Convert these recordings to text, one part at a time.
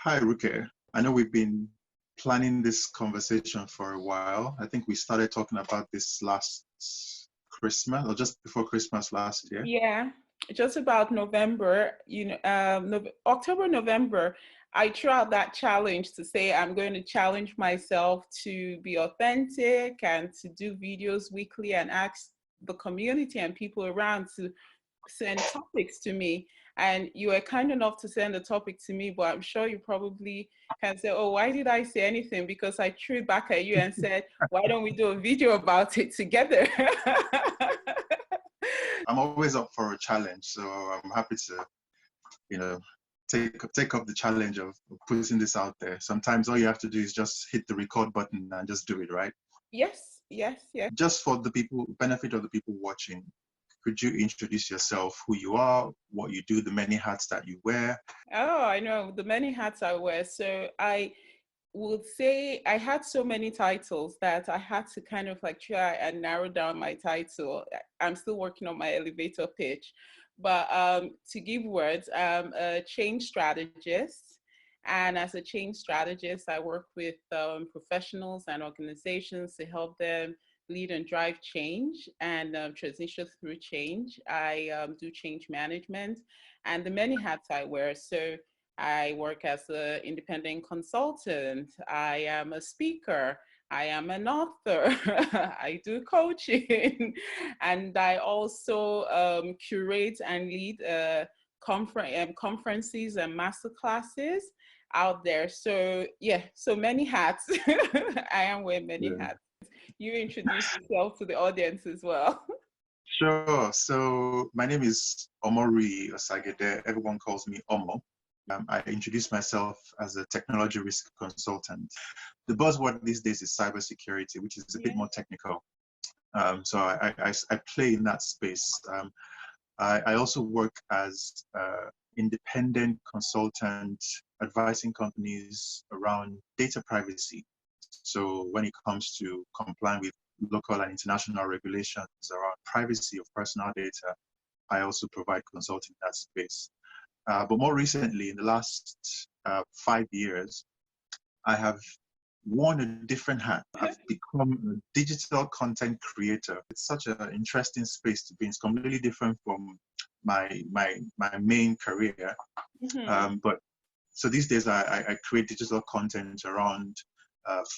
Hi, Ruke. I know we've been planning this conversation for a while. I think we started talking about this last Christmas or just before Christmas last year. Yeah, just about November, October, November, I threw out that challenge to say I'm going to challenge myself to be authentic and to do videos weekly and ask the community and people around to send topics to me. And you were kind enough to send a topic to me, but I'm sure you probably can say, oh, why did I say anything? Because I threw it back at you and said, why don't we do a video about it together? I'm always up for a challenge, so I'm happy to, you know, take up the challenge of putting this out there. Sometimes all you have to do is just hit the record button and just do it, right? Yes, yes, yes. Just for the benefit of the people watching, could you introduce yourself, who you are, what you do, the many hats that you wear? Oh, I know the many hats I wear. So I would say I had so many titles that I had to kind of like try and narrow down my title. I'm still working on my elevator pitch, but to give words, I'm a change strategist. And as a change strategist, I work with professionals and organizations to help them lead and drive change and transition through change. I do change management and the many hats I wear. So I work as an independent consultant. I am a speaker. I am an author. I do coaching. And I also curate and lead conferences and master classes out there. So yeah, so many hats. I am wearing many Yeah. hats. You introduce yourself to the audience as well. Sure. So my name is Omo Osagiede. Everyone calls me Omo. I introduce myself as a technology risk consultant. The buzzword these days is cybersecurity, which is a bit Yeah. more technical. So I play in that space. I also work as independent consultant, advising companies around data privacy. So when it comes to complying with local and international regulations around privacy of personal data, I also provide consulting in that space. But more recently, in the last 5 years, I have worn a different hat. I've become a digital content creator. It's such an interesting space to be in. It's completely different from my main career. Mm-hmm. But so these days, I create digital content around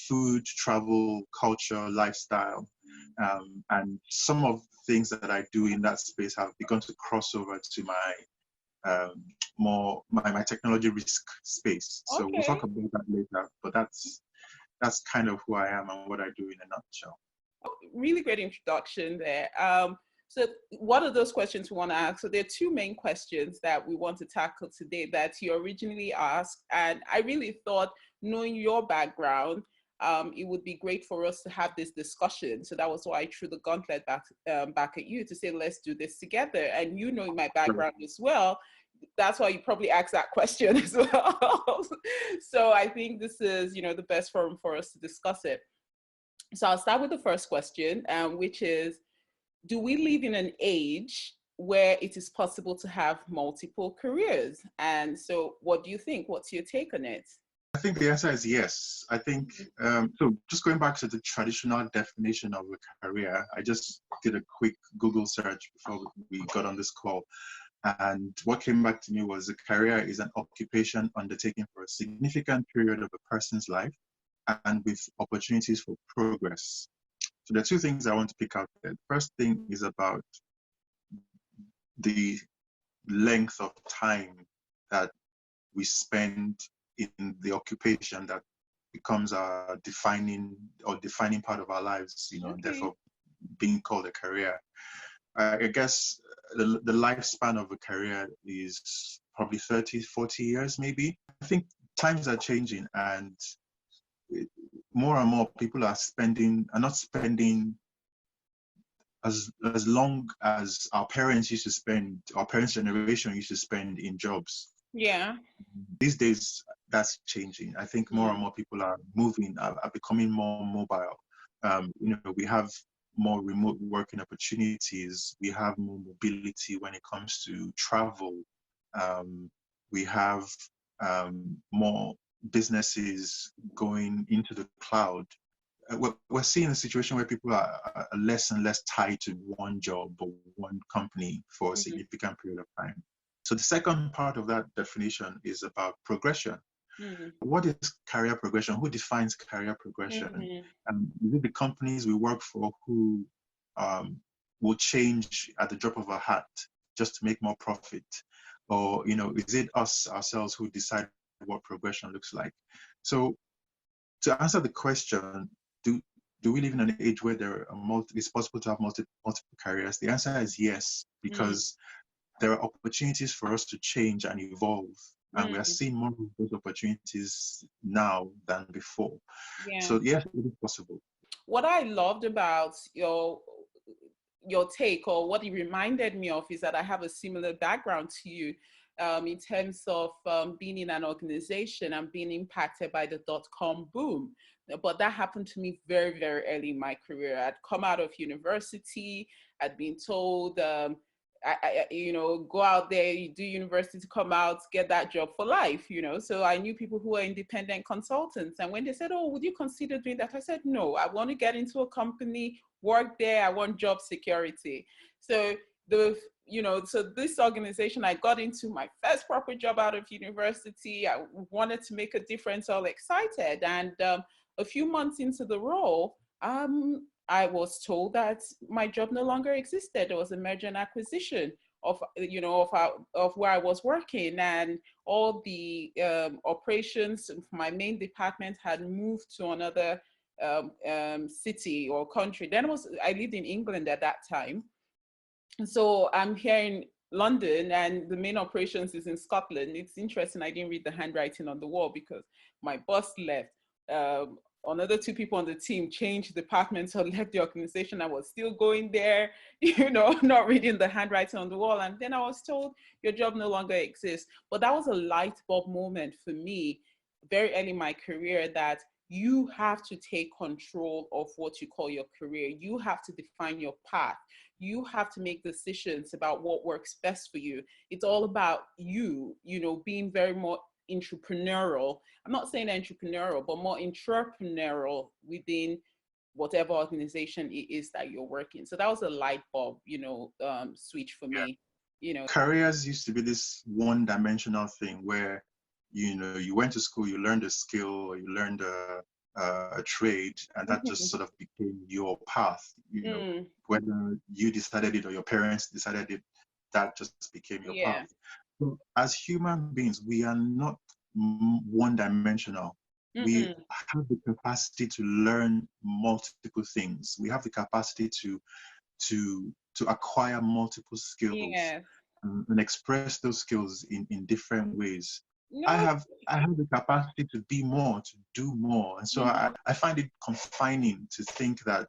food, travel, culture, lifestyle. And some of the things that I do in that space have begun to cross over to my my technology risk space. So we'll talk Okay. about that later, but that's kind of who I am and what I do in a nutshell. Really great introduction there. So what are those questions we want to ask? So there are two main questions that we want to tackle today that you originally asked. And I really thought, knowing your background, it would be great for us to have this discussion. So that was why I threw the gauntlet back at you to say, let's do this together. And you knowing my Sure. background as well, that's why you probably asked that question as well. So I think this is, the best forum for us to discuss it. So I'll start with the first question, which is, do we live in an age where it is possible to have multiple careers? And so what do you think? What's your take on it? I think the answer is yes. I think, so just going back to the traditional definition of a career, I just did a quick Google search before we got on this call. And what came back to me was a career is an occupation undertaken for a significant period of a person's life and with opportunities for progress. So there are two things I want to pick out there. The first thing is about the length of time that we spend in the occupation that becomes our defining part of our lives, and Okay. therefore being called a career. I guess the lifespan of a career is probably 30, 40 years, maybe. I think times are changing and more and more people are not spending as long as our parents used to spend, our parents' generation used to spend in jobs. Yeah. These days, that's changing. I think more and more people are becoming more mobile. We have more remote working opportunities. We have more mobility when it comes to travel. We have more businesses going into the cloud, we're seeing a situation where people are less and less tied to one job or one company for a significant period of time. So the second part of that definition is about progression. What is career progression? Who defines career progression? Is it the companies we work for who will change at the drop of a hat just to make more profit? Or, is it us ourselves who decide what progression looks like? So to answer the question, do we live in an age where it's possible to have multiple careers? The answer is yes, because there are opportunities for us to change and evolve. And we are seeing more of those opportunities now than before. Yeah. So yes, it is possible. What I loved about your take, or what it reminded me of, is that I have a similar background to you in terms of being in an organization and being impacted by the .com boom. But that happened to me very, very early in my career. I'd come out of university, I'd been told, go out there, you do university to come out, get that job for life, So I knew people who were independent consultants. And when they said, oh, would you consider doing that? I said, no, I want to get into a company, work there. I want job security. So so this organization I got into, my first proper job out of university, I wanted to make a difference, all excited. And a few months into the role, I was told that my job no longer existed. There was a merger and acquisition of where I was working, and all the operations of my main department had moved to another city or country. I lived in England at that time. So I'm here in London and the main operations is in Scotland. It's interesting, I didn't read the handwriting on the wall because my boss left. Another two people on the team changed departments or left the organization. I was still going there, not reading the handwriting on the wall. And then I was told, your job no longer exists. But that was a light bulb moment for me very early in my career, that you have to take control of what you call your career. You have to define your path. You have to make decisions about what works best for you. It's all about you, being very more entrepreneurial. I'm not saying entrepreneurial, but more entrepreneurial within whatever organization it is that you're working. So that was a light bulb, switch for me. Careers used to be this one-dimensional thing where, you went to school, you learned a skill, or you learned a trade, and that just sort of became your path. Whether you decided it or your parents decided it, that just became your path. So as human beings, we are not one-dimensional. We have the capacity to learn multiple things. We have the capacity to acquire multiple skills and express those skills in different ways. I have the capacity to be more, to do more. And so I find it confining to think that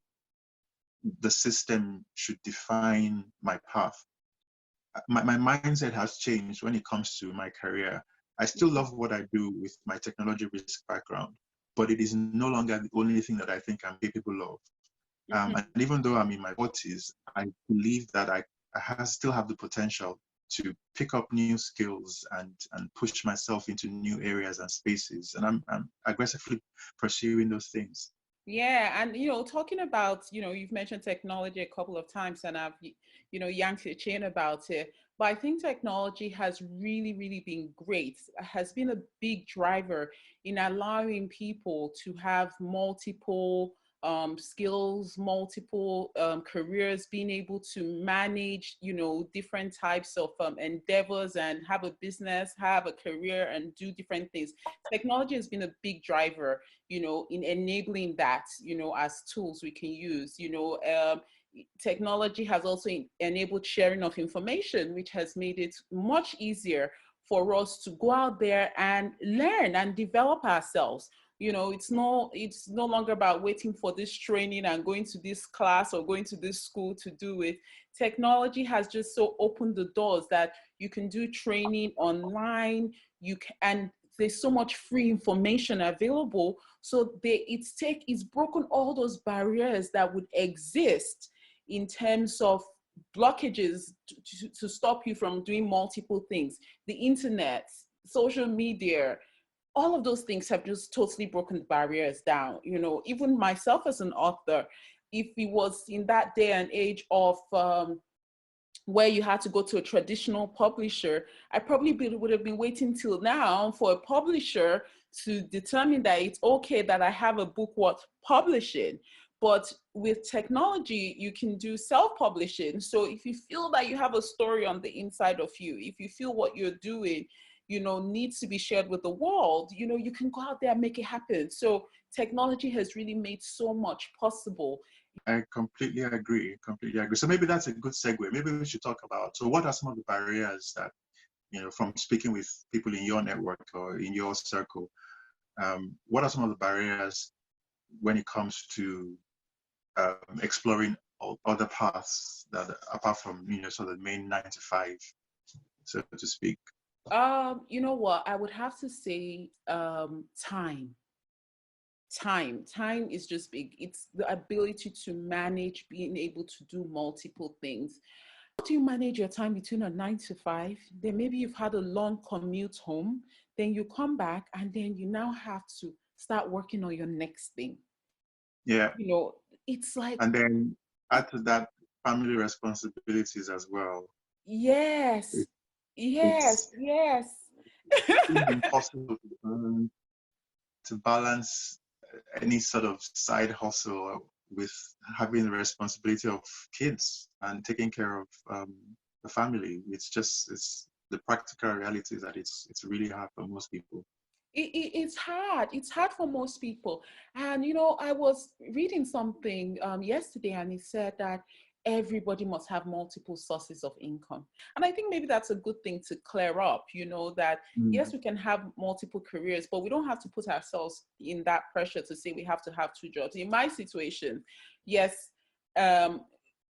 the system should define my path. My mindset has changed when it comes to my career. I still love what I do with my technology risk background, but it is no longer the only thing that I think I'm capable of. And even though I'm in my 40s, I believe that I still have the potential to pick up new skills and push myself into new areas and spaces. And I'm aggressively pursuing those things. Yeah, and talking about, you've mentioned technology a couple of times, and I've, yanked your chain about it. But I think technology has really, really been great. Has been a big driver in allowing people to have multiple skills, multiple careers, being able to manage, different types of endeavors and have a business, have a career, and do different things. Technology has been a big driver, in enabling that, as tools we can use. Technology has also enabled sharing of information, which has made it much easier for us to go out there and learn and develop ourselves. It's no longer about waiting for this training and going to this class or going to this school to do it. Technology has just so opened the doors that you can do training online. And there's so much free information available. So it's broken all those barriers that would exist in terms of blockages to stop you from doing multiple things. The internet, social media, all of those things have just totally broken the barriers down. You know, even myself as an author, if it was in that day and age of where you had to go to a traditional publisher, I probably would have been waiting till now for a publisher to determine that it's okay that I have a book worth publishing. But with technology, you can do self-publishing. So if you feel that you have a story on the inside of you, if you feel what you're doing, you know, needs to be shared with the world, you know, you can go out there and make it happen. So technology has really made so much possible. I completely agree. Completely agree. So maybe that's a good segue. Maybe we should talk about, so what are some of the barriers that, you know, from speaking with people in your network or in your circle, what are some of the barriers when it comes to exploring other paths that, apart from, you know, sort of the main 9 to 5, so to speak? You know what? I would have to say time. Time is just big. It's the ability to manage, being able to do multiple things. How do you manage your time between a 9 to 5? Then maybe you've had a long commute home, then you come back and then you now have to start working on your next thing. Yeah. You know, it's like, And then add to that family responsibilities as well. yes, It, yes, it's yes. seems impossible to balance any sort of side hustle with having the responsibility of kids and taking care of the family. It's the practical reality that it's really hard for most people. It's hard. It's hard for most people. And, you know, I was reading something yesterday and it said that everybody must have multiple sources of income. And I think maybe that's a good thing to clear up, you know, that yes, Mm. we can have multiple careers, but we don't have to put ourselves in that pressure to say we have to have 2 jobs. In my situation, yes, um,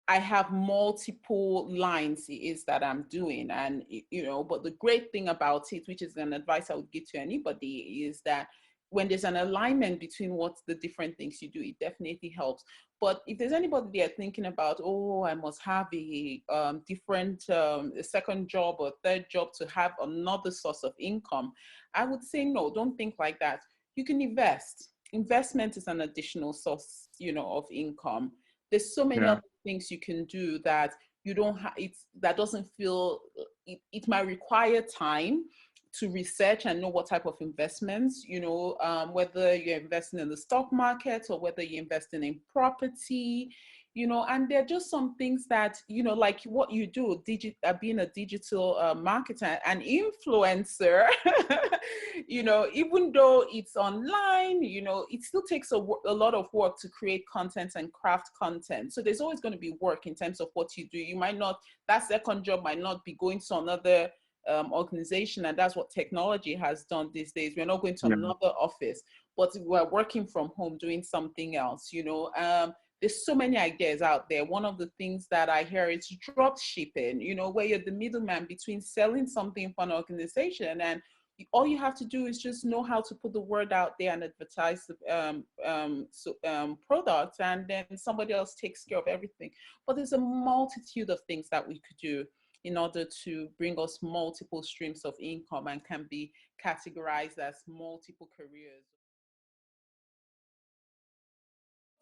I have multiple lines it is that I'm doing. And, you know, but the great thing about it, which is an advice I would give to anybody, is that when there's an alignment between what the different things you do, it definitely helps. But if there's anybody there thinking about, oh, I must have a different a second job or third job to have another source of income, I would say, no, don't think like that. You can invest. Investment is an additional source, you know, of income. There's so many Yeah. other things you can do that you don't have, it's that doesn't feel, it might require time to research and know what type of investments, you know, whether you're investing in the stock market or whether you're investing in property, you know. And there are just some things that, you know, like what you do, being a digital marketer and influencer, you know, even though it's online, you know, it still takes a lot of work to create content and craft content. So there's always going to be work in terms of what you do. You might not, that second job might not be going to another organization, and that's what technology has done these days. We're not going to Yeah. another office, but we're working from home doing something else, you know. There's so many ideas out there. One of the things that I hear is drop shipping, you know, where you're the middleman between selling something for an organization, and all you have to do is just know how to put the word out there and advertise the products, and then somebody else takes care of everything. But there's a multitude of things that we could do in order to bring us multiple streams of income and can be categorized as multiple careers.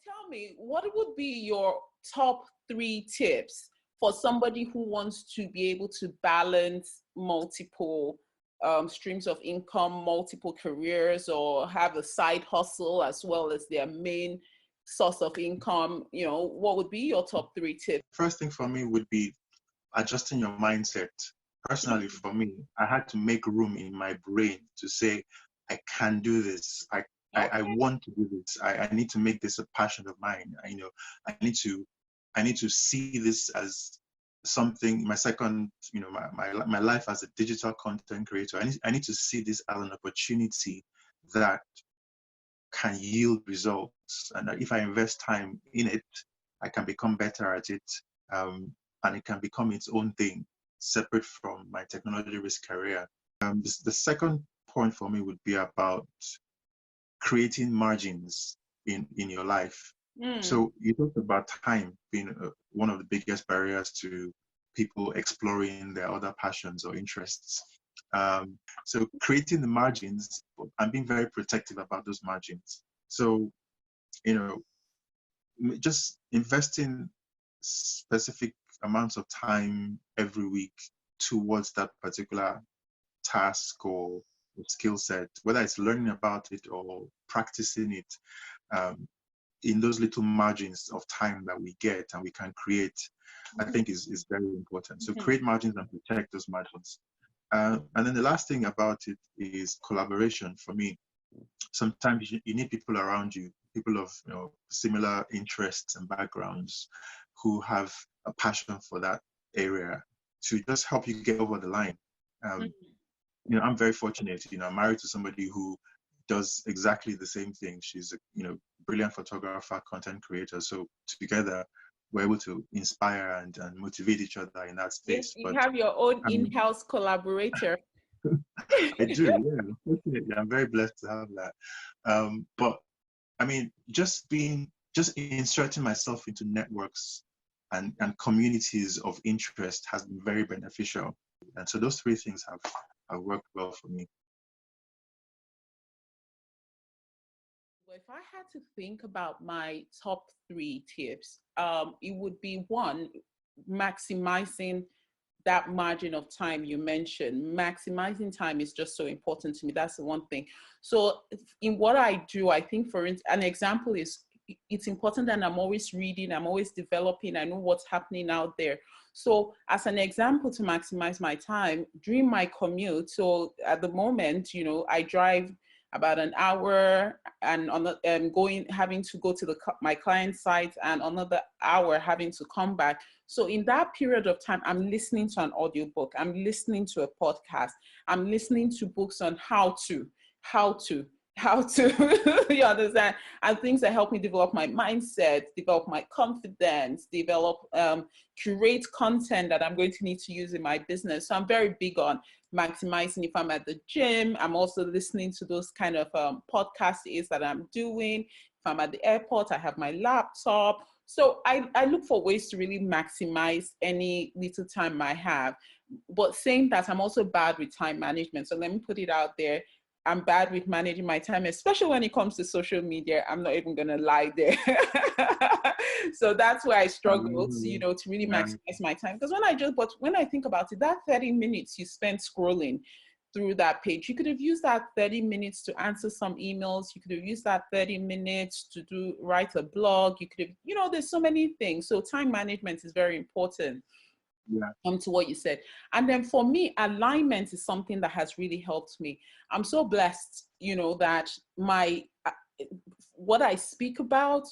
Tell me, what would be your top 3 tips for somebody who wants to be able to balance multiple streams of income, multiple careers, or have a side hustle as well as their main source of income? You know, what would be your top 3 tips? First thing for me would be adjusting your mindset. Personally, for me, I had to make room in my brain to say, I can do this. I Okay. want to do this. I need to make this a passion of mine. You know, I need to I need to see this as something, my second, you know, my life as a digital content creator. I need to see this as an opportunity that can yield results. And if I invest time in it, I can become better at it. And it can become its own thing, separate from my technology risk career. The second point for me would be about creating margins in your life. Mm. So you talked about time being one of the biggest barriers to people exploring their other passions or interests. So creating the margins and being very protective about those margins. So, just investing specific amounts of time every week towards that particular task or skill set, whether it's learning about it or practicing it, in those little margins of time that we get and we can create, I think is very important. So create margins and protect those margins. And then the last thing about it is collaboration for me. Sometimes you need people around you, people of similar interests and backgrounds who have a passion for that area to just help you get over the line. I'm very fortunate. I'm married to somebody who does exactly the same thing. She's a brilliant photographer, content creator. So together we're able to inspire and motivate each other in that space. You have your own in-house collaborator. I do, yeah. I'm very blessed to have that. But I mean, just inserting myself into networks and communities of interest has been very beneficial. And so those three things have worked well for me. If I had to think about my top 3 tips, it would be 1, maximizing that margin of time you mentioned. Maximizing time is just so important to me. That's the one thing. So in what I do, I think for an example is, it's important that I'm always reading, I'm always developing, I know what's happening out there. So as an example, to maximize my time during my commute, so at the moment, I drive about an hour and having to go to my client site, and another hour having to come back. So in that period of time, I'm listening to an audiobook, I'm listening to a podcast, I'm listening to books on how to, you understand? And things that help me develop my mindset, develop my confidence, curate content that I'm going to need to use in my business. So I'm very big on maximizing. If I'm at the gym, I'm also listening to those kind of podcasts that I'm doing. If I'm at the airport, I have my laptop. So I look for ways to really maximize any little time I have. But saying that, I'm also bad with time management. So let me put it out there. I'm bad with managing my time, especially when it comes to social media. I'm not even going to lie there. So that's where I struggle to really maximize my time. Because when I think about it, that 30 minutes you spent scrolling through that page, you could have used that 30 minutes to answer some emails. You could have used that 30 minutes to write a blog. You could have, there's so many things. So time management is very important. To what you said. And then for me, alignment is something that has really helped me. I'm so blessed, that what I speak about,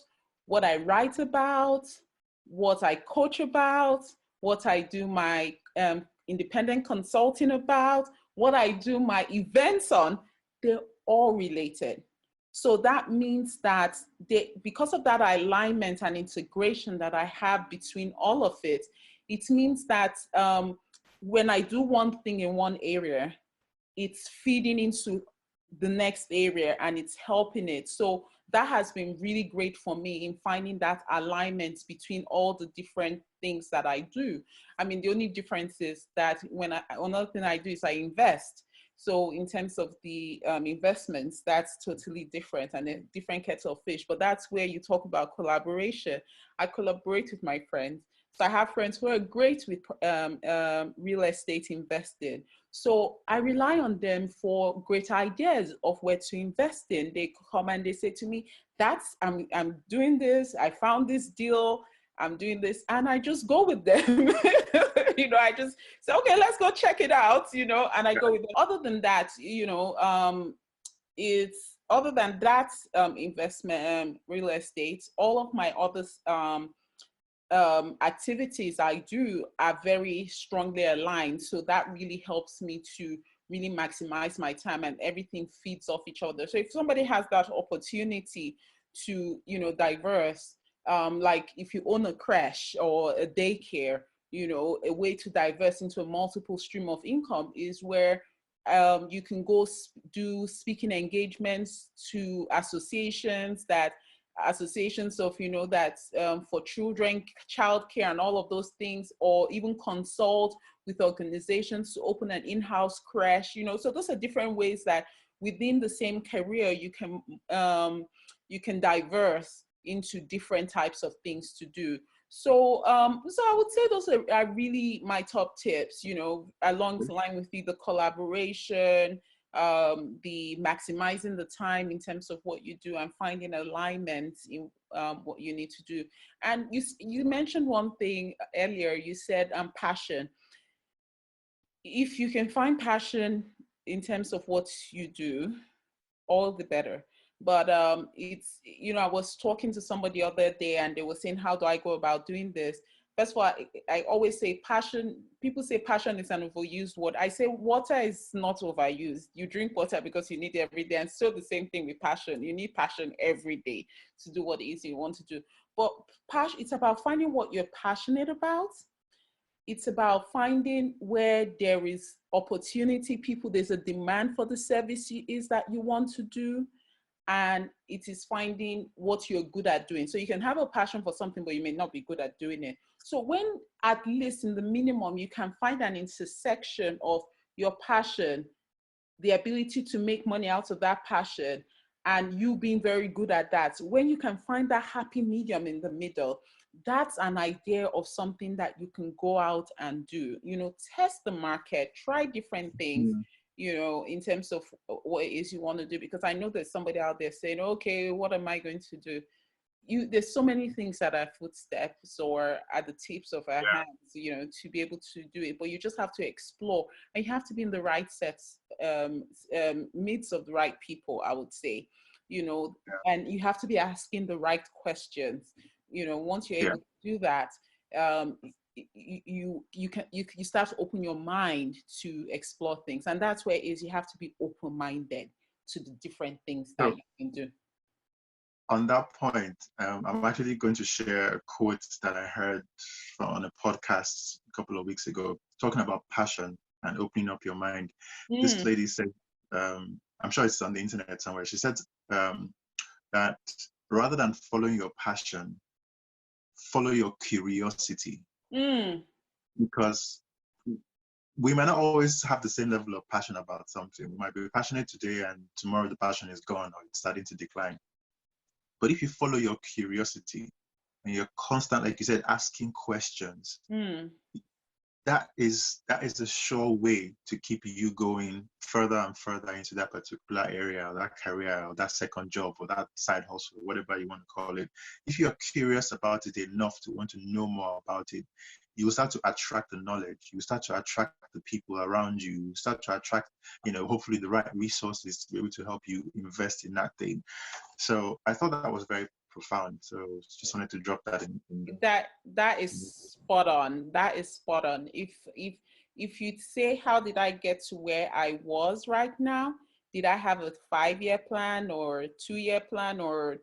what I write about, what I coach about, what I do my independent consulting about, what I do my events on, they're all related. So that means that because of that alignment and integration that I have between all of it, it means that when I do one thing in one area, it's feeding into the next area and it's helping it. So that has been really great for me in finding that alignment between all the different things that I do. I mean, the only difference is that another thing I do is I invest. So in terms of the investments, that's totally different and a different kettle of fish. But that's where you talk about collaboration. I collaborate with my friends. So I have friends who are great with real estate investing. So I rely on them for great ideas of where to invest in. They come and they say to me, I'm doing this, I found this deal, I'm doing this, and I just go with them. I just say, okay, let's go check it out, and I go with them. Other than that, other than that investment, real estate, all of my other activities I do are very strongly aligned. So that really helps me to really maximize my time, and everything feeds off each other. So if somebody has that opportunity to, diverse, like if you own a creche or a daycare, a way to diverse into a multiple stream of income is where you can go do speaking engagements to associations that associations of, that for children, childcare and all of those things, or even consult with organizations to open an in-house creche, so those are different ways that within the same career you can diverse into different types of things to do. So I would say those are really my top tips, along the line with the collaboration, the maximizing the time in terms of what you do, and finding alignment in what you need to do. And you mentioned one thing earlier. You said passion. If you can find passion in terms of what you do, all the better. But it's, I was talking to somebody the other day and they were saying, how do I go about doing this? First of all, I always say passion. People say passion is an overused word. I say water is not overused. You drink water because you need it every day. And so the same thing with passion. You need passion every day to do what it is you want to do. But passion, it's about finding what you're passionate about. It's about finding where there is opportunity, there's a demand for the service is that you want to do. And it is finding what you're good at doing. So you can have a passion for something, but you may not be good at doing it. So when, at least in the minimum, you can find an intersection of your passion, the ability to make money out of that passion, and you being very good at that, when you can find that happy medium in the middle, that's an idea of something that you can go out and do. Test the market, try different things. In terms of what it is you want to do, because I know there's somebody out there saying, okay, what am I going to do? There's so many things that are footsteps or at the tips of our hands, to be able to do it. But you just have to explore, and you have to be in the right sets, midst of the right people, I would say, and you have to be asking the right questions. Once you're able to do that, you start to open your mind to explore things. And that's where it is, you have to be open-minded to the different things that you can do. On that point, I'm actually going to share a quote that I heard on a podcast a couple of weeks ago, talking about passion and opening up your mind. This lady said, I'm sure it's on the internet somewhere, she said that rather than following your passion, follow your curiosity. Because we might not always have the same level of passion about something. We might be passionate today and tomorrow the passion is gone or it's starting to decline. But if you follow your curiosity and you're constant, like you said, asking questions, that is a sure way to keep you going further and further into that particular area, or that career, or that second job, or that side hustle, whatever you want to call it. If you're curious about it enough to want to know more about it, you will start to attract the knowledge. You start to attract the people around you. You start to attract, hopefully the right resources to be able to help you invest in that thing. So I thought that was very profound. So just wanted to drop that in. That is spot on. That is spot on. If you'd say, how did I get to where I was right now? Did I have a 5-year plan or 2-year plan or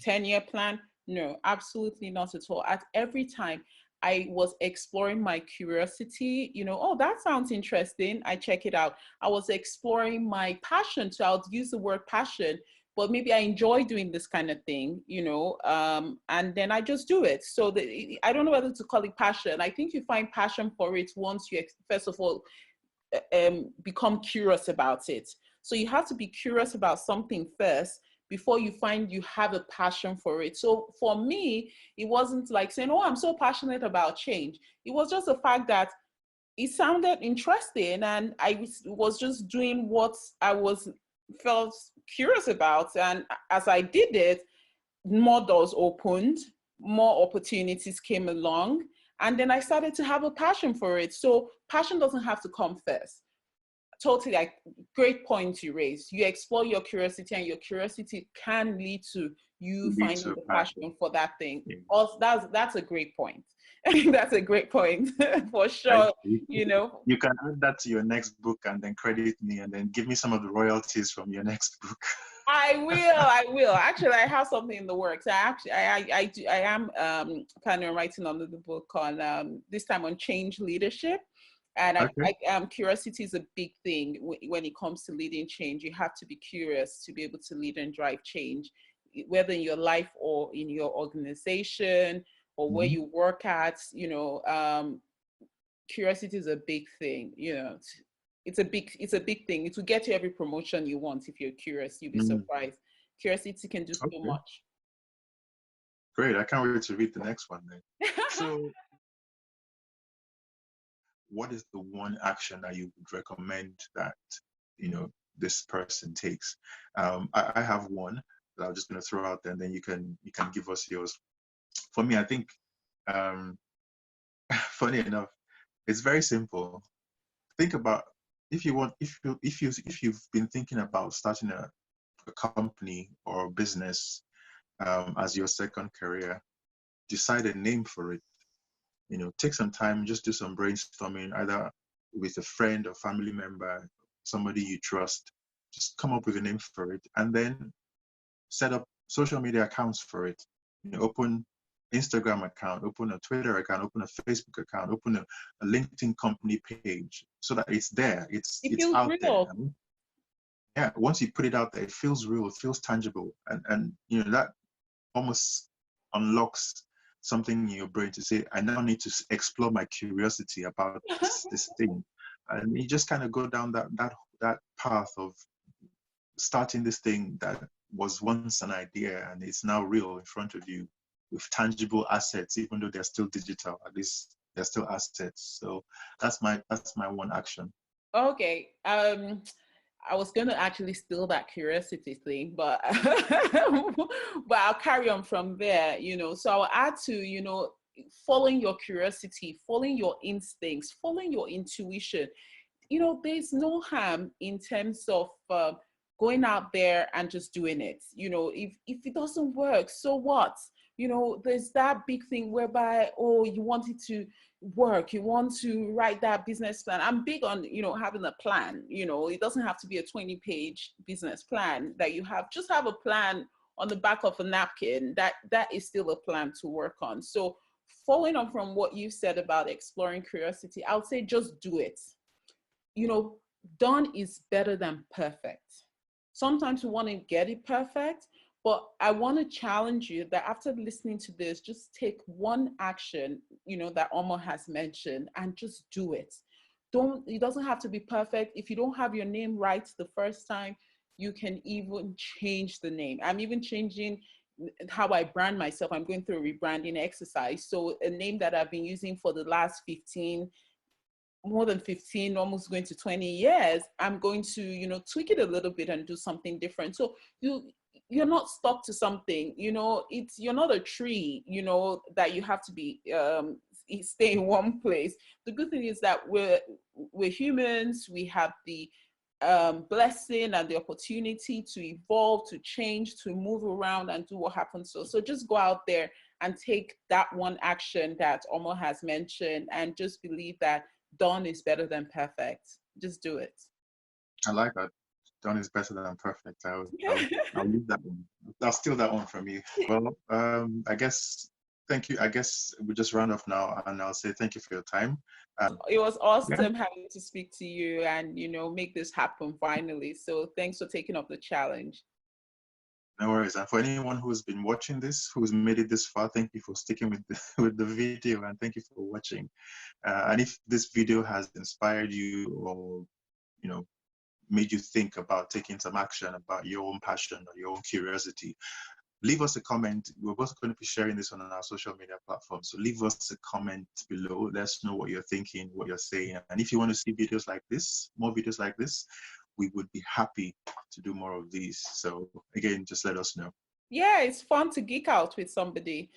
10-year plan? No, absolutely not at all. At every time I was exploring my curiosity, oh, that sounds interesting. I check it out. I was exploring my passion. So I would use the word passion, but maybe I enjoy doing this kind of thing, and then I just do it. So I don't know whether to call it passion. I think you find passion for it once you, first of all, become curious about it. So you have to be curious about something first before you find you have a passion for it. So for me, it wasn't like saying, oh, I'm so passionate about change. It was just the fact that it sounded interesting and I was just doing what I felt curious about. And as I did it, more doors opened, more opportunities came along, and then I started to have a passion for it. So passion doesn't have to come first. Totally, like, great point you raised. You explore your curiosity, and your curiosity can lead to you finding the passion for that thing. Also, that's a great point. That's a great point for sure. You can add that to your next book and then credit me and then give me some of the royalties from your next book. I will. Actually, I have something in the works. I am planning on writing another book on this time on change leadership. And curiosity is a big thing when it comes to leading change. You have to be curious to be able to lead and drive change. whether in your life or in your organization or where Mhm. you work at, curiosity is a big thing. It's a big thing. It will get you every promotion you want. If you're curious, you'll be Mm. surprised. Curiosity can do so Okay, much. great. I can't wait to read the next one then. So, what is the one action that you would recommend that this person takes? I have one that I'm just going to throw out there, and then you can give us yours. For me, I think, um, funny enough, it's very simple. Think about, if you want, if you've been thinking about starting a company or a business, as your second career, decide a name for it. Take some time, just do some brainstorming, either with a friend or family member, somebody you trust. Just come up with a name for it, and then set up social media accounts for it. Open Instagram account, open a Twitter account, open a Facebook account, open a LinkedIn company page, so that it's there, it's It it's feels out there. real. Yeah, once you put it out there, it feels real, it feels tangible, and that almost unlocks something in your brain to say, I now need to explore my curiosity about this thing. And you just kind of go down that path of starting this thing that was once an idea and it's now real in front of you with tangible assets, even though they're still digital, at least they're still assets. So that's my one action. Okay. I was going to actually steal that curiosity thing, but but I'll carry on from there. So I'll add to, following your curiosity, following your instincts, following your intuition. There's no harm in terms of going out there and just doing it. If it doesn't work, so what? There's that big thing whereby, oh, you want it to work, you want to write that business plan. I'm big on, having a plan. It doesn't have to be a 20-page business plan that you have. Just have a plan on the back of a napkin. That is still a plan to work on. So following on from what you said about exploring curiosity, I would say just do it. you know, done is better than perfect. Sometimes we want to get it perfect, but I want to challenge you that after listening to this, just take one action, that Omo has mentioned and just do it. It doesn't have to be perfect. If you don't have your name right the first time, you can even change the name. I'm even changing how I brand myself. I'm going through a rebranding exercise. So a name that I've been using for the last more than 15, almost going to 20 years, I'm going to, tweak it a little bit and do something different. So you're not stuck to something, you're not a tree, that you have to be, stay in one place. The good thing is that we're humans. We have the blessing and the opportunity to evolve, to change, to move around and do what happens. So just go out there and take that one action that Omo has mentioned, and just believe that done is better than perfect. Just do it. I like that. Done is better than perfect. I'll leave that one. I'll steal that one from you. Well, I guess thank you. I guess we just round off now, and I'll say thank you for your time. It was Yeah, awesome having to speak to you and, make this happen finally. So thanks for taking up the challenge. no worries. And for anyone who's been watching this, who's made it this far, thank you for sticking with with the video, and thank you for watching. And if this video has inspired you, or made you think about taking some action about your own passion or your own curiosity, leave us a comment. We're also going to be sharing this on our social media platforms. So leave us a comment below. Let us know what you're thinking, what you're saying. And if you want to see videos like this, more videos like this, we would be happy to do more of these. So again, just let us know. Yeah, it's fun to geek out with somebody.